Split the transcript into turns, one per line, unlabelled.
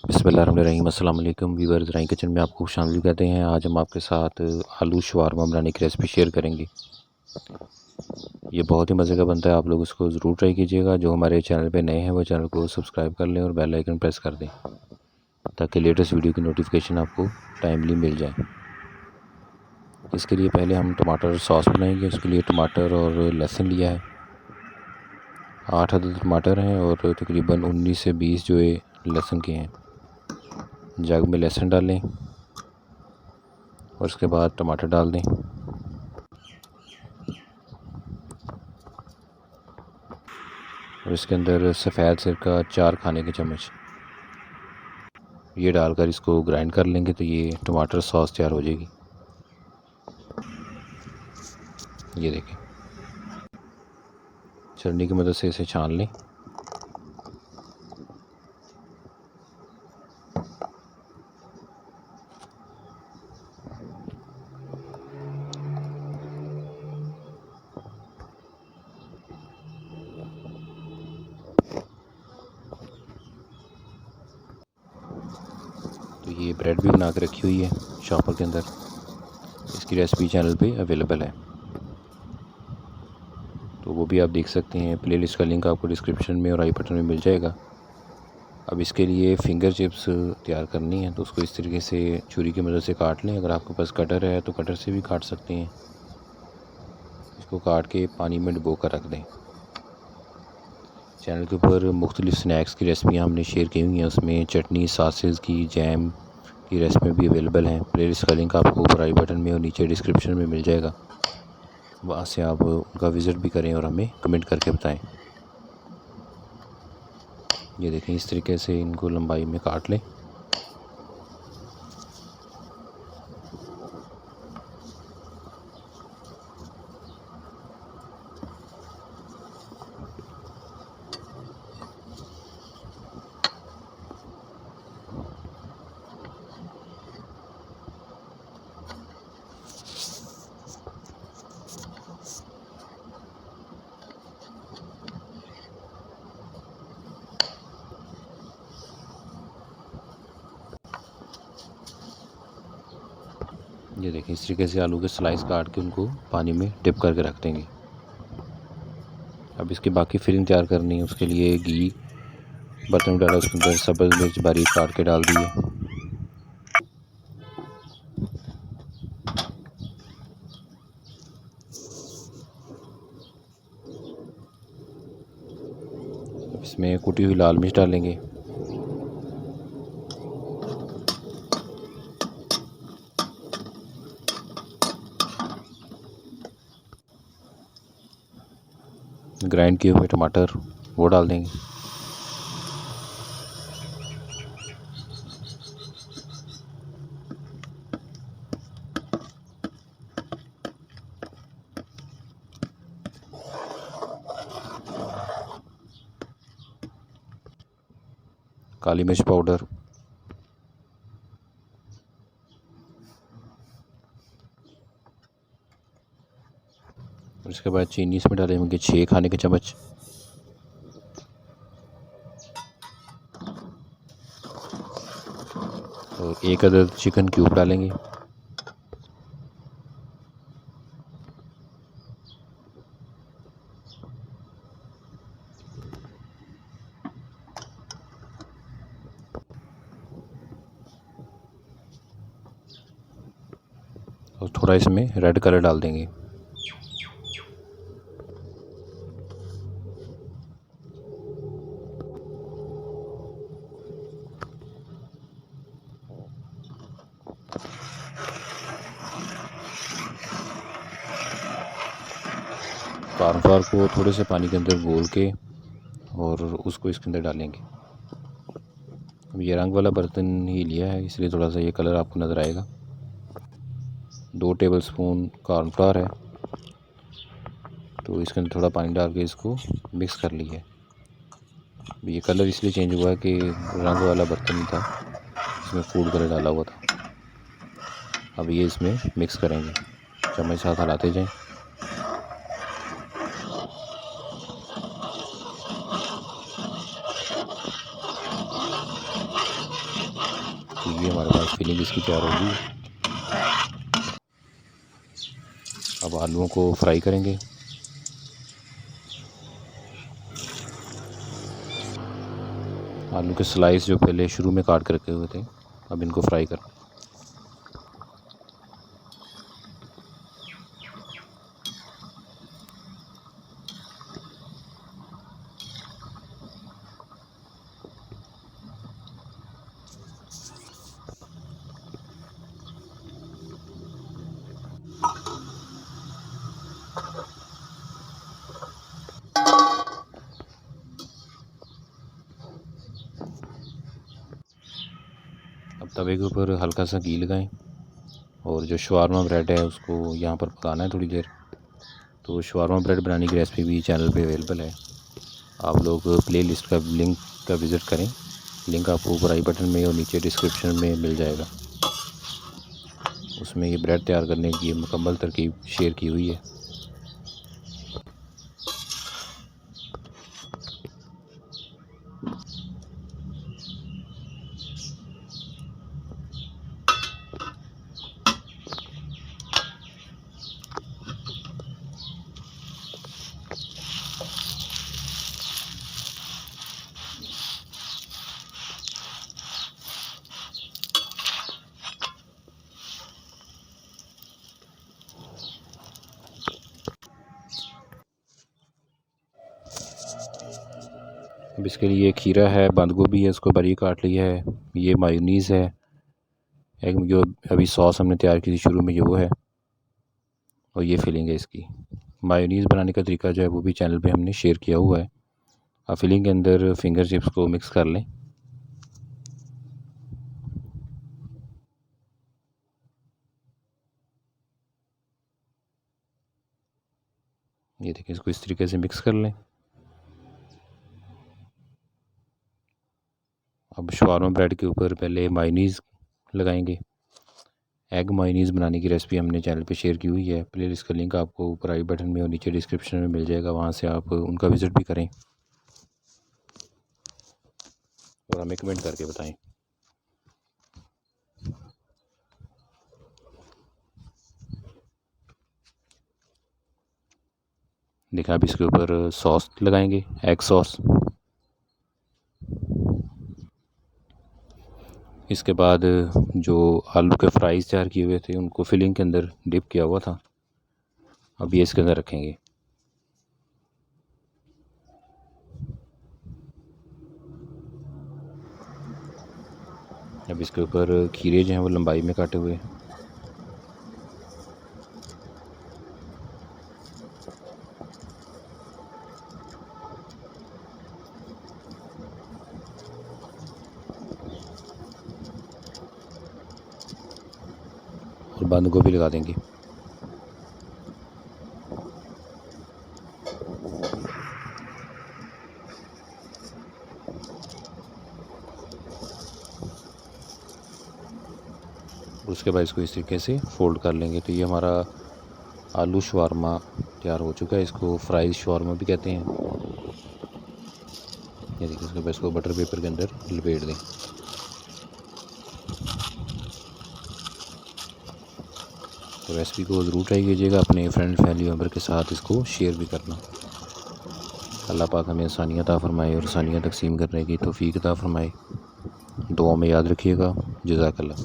बिस्मिल्लाहिर्रहमानिर्रहीम। अस्सलाम वालेकुम व्यूअर्स, राई किचन में आपको खुशामदीद कहते हैं। आज हम आपके साथ आलू शवारमा बनाने की रेसिपी शेयर करेंगे। ये बहुत ही मज़े का बनता है, आप लोग इसको ज़रूर ट्राई कीजिएगा। जो हमारे चैनल पे नए हैं वो चैनल को सब्सक्राइब कर लें और बेल आइकन प्रेस कर दें ताकि लेटेस्ट वीडियो की नोटिफिकेशन आपको टाइमली मिल जाए। इसके लिए पहले हम टमाटर सॉस बनाएंगे। उसके लिए टमाटर और लहसुन लिया है, 8 अदद टमाटर हैं और तकरीबन 19 से 20 जो है लहसुन के हैं। जग में लहसुन डालें और उसके बाद टमाटर डाल दें। और इसके अंदर सफ़ेद सिरका 4 खाने के चम्मच ये डालकर इसको ग्राइंड कर लेंगे तो ये टमाटर सॉस तैयार हो जाएगी। ये देखें, छन्नी की मदद से इसे छान लें। तो ये ब्रेड भी बना के रखी हुई है शॉपर के अंदर। इसकी रेसिपी चैनल पे अवेलेबल है, तो वो भी आप देख सकते हैं। प्लेलिस्ट का लिंक आपको डिस्क्रिप्शन में और आई बटन में मिल जाएगा। अब इसके लिए फ़िंगर चिप्स तैयार करनी है, तो उसको इस तरीके से छुरी की मदद से काट लें। अगर आपके पास कटर है तो कटर से भी काट सकते हैं। इसको काट के पानी में डुबो कर रख दें। चैनल के ऊपर मुख्तलिफ़ स्नैक्स की रेसिपियाँ हमने शेयर की हुई हैं, उसमें चटनी, सॉसेस की, जैम की रेसिपी भी अवेलेबल हैं। प्लेलिस्ट का लिंक आपको ऊपर आई बटन में और नीचे डिस्क्रिप्शन में मिल जाएगा। वहाँ से आप उनका विज़िट भी करें और हमें कमेंट करके बताएं। ये देखें, इस तरीके से इनको लंबाई में काट लें। ये देखें, इस तरीके से आलू के स्लाइस काट के उनको पानी में डिप करके रख देंगे। अब इसकी बाकी फिलिंग तैयार करनी है। उसके लिए घी बर्तन में डाला, उसके अंदर सब्ज़ मिर्च बारीक काट के डाल दिए। इसमें कुटी हुई लाल मिर्च डालेंगे। ग्राइंड किए हुए टमाटर वो डाल देंगे। काली मिर्च पाउडर, और इसके बाद चीनी इसमें डालेंगे 6 खाने के चम्मच। और 1 अदद चिकन क्यूब डालेंगे। और थोड़ा इसमें रेड कलर डाल देंगे। कॉर्नफ्लावर को थोड़े से पानी के अंदर घोल के और उसको इसके अंदर डालेंगे। अब ये रंग वाला बर्तन ही लिया है, इसलिए थोड़ा सा ये कलर आपको नज़र आएगा। 2 टेबलस्पून कॉर्नफ्लावर है, तो इसके अंदर थोड़ा पानी डाल के इसको मिक्स कर लिया है। ये कलर इसलिए चेंज हुआ है कि रंग वाला बर्तन ही था, इसमें फूड कलर डाला हुआ था। अब ये इसमें मिक्स करेंगे, चम्मच साथ हलाते जाएं। तो ये हमारे पास फिलिंग इसकी तैयार होगी। अब आलूओं को फ्राई करेंगे। आलू के स्लाइस जो पहले शुरू में काट कर रखे हुए थे, अब इनको फ्राई कर। अब तवे के ऊपर हल्का सा घी लगाएं और जो शवारमा ब्रेड है उसको यहाँ पर पकाना है थोड़ी देर। तो शवारमा ब्रेड बनाने की रेसिपी भी चैनल पे अवेलेबल है, आप लोग प्लेलिस्ट का लिंक का विज़िट करें। लिंक आपको ऊपर आई बटन में और नीचे डिस्क्रिप्शन में मिल जाएगा। उसमें ये ब्रेड तैयार करने की मुकम्मल तरकीब शेयर की हुई है। अब इसके लिए खीरा है, बंद गोभी है, उसको बारीक काट लिया है। ये मायोनीज़ है, एक जो अभी सॉस हमने तैयार की थी शुरू में, ये वो है। और ये फिलिंग है इसकी। मायोनीज़ बनाने का तरीका जो है वो भी चैनल पे हमने शेयर किया हुआ है। आप फिलिंग के अंदर फिंगर चिप्स को मिक्स कर लें। ये देखिए, इसको इस तरीके से मिक्स कर लें। अब शवारमा ब्रेड के ऊपर पहले मायोनीज़ लगाएंगे। एग मायोनीज़ बनाने की रेसिपी हमने चैनल पे शेयर की हुई है। प्लेलिस्ट का लिंक आपको ऊपर आई बटन में और नीचे डिस्क्रिप्शन में मिल जाएगा, वहाँ से आप उनका विज़िट भी करें और हमें कमेंट करके बताएं। देखा, अब इसके ऊपर सॉस लगाएंगे, एग सॉस। इसके बाद जो आलू के फ्राइज़ तैयार किए हुए थे उनको फिलिंग के अंदर डिप किया हुआ था, अब ये इसके अंदर रखेंगे। अब इसके ऊपर खीरे जो हैं वो लंबाई में काटे हुए हैं। और बंद गोभी लगा देंगे। उसके बाद इसको इस तरीके से फ़ोल्ड कर लेंगे। तो ये हमारा आलू शवारमा तैयार हो चुका है। इसको फ्राइज़ शवारमा भी कहते हैं। ये देखिए, उसके बाद इसको बटर पेपर के अंदर लपेट दें। तो रेसिपी को ज़रूर ट्राई कीजिएगा, अपने फ्रेंड फैमिली मेम्बर के साथ इसको शेयर भी करना। अल्लाह पाक हमें आसानियाँ अता फ़रमाए और आसानियाँ तकसीम करने की तौफ़ीक अता फ़रमाए। दुआ में याद रखिएगा। जज़ाकल्लाह।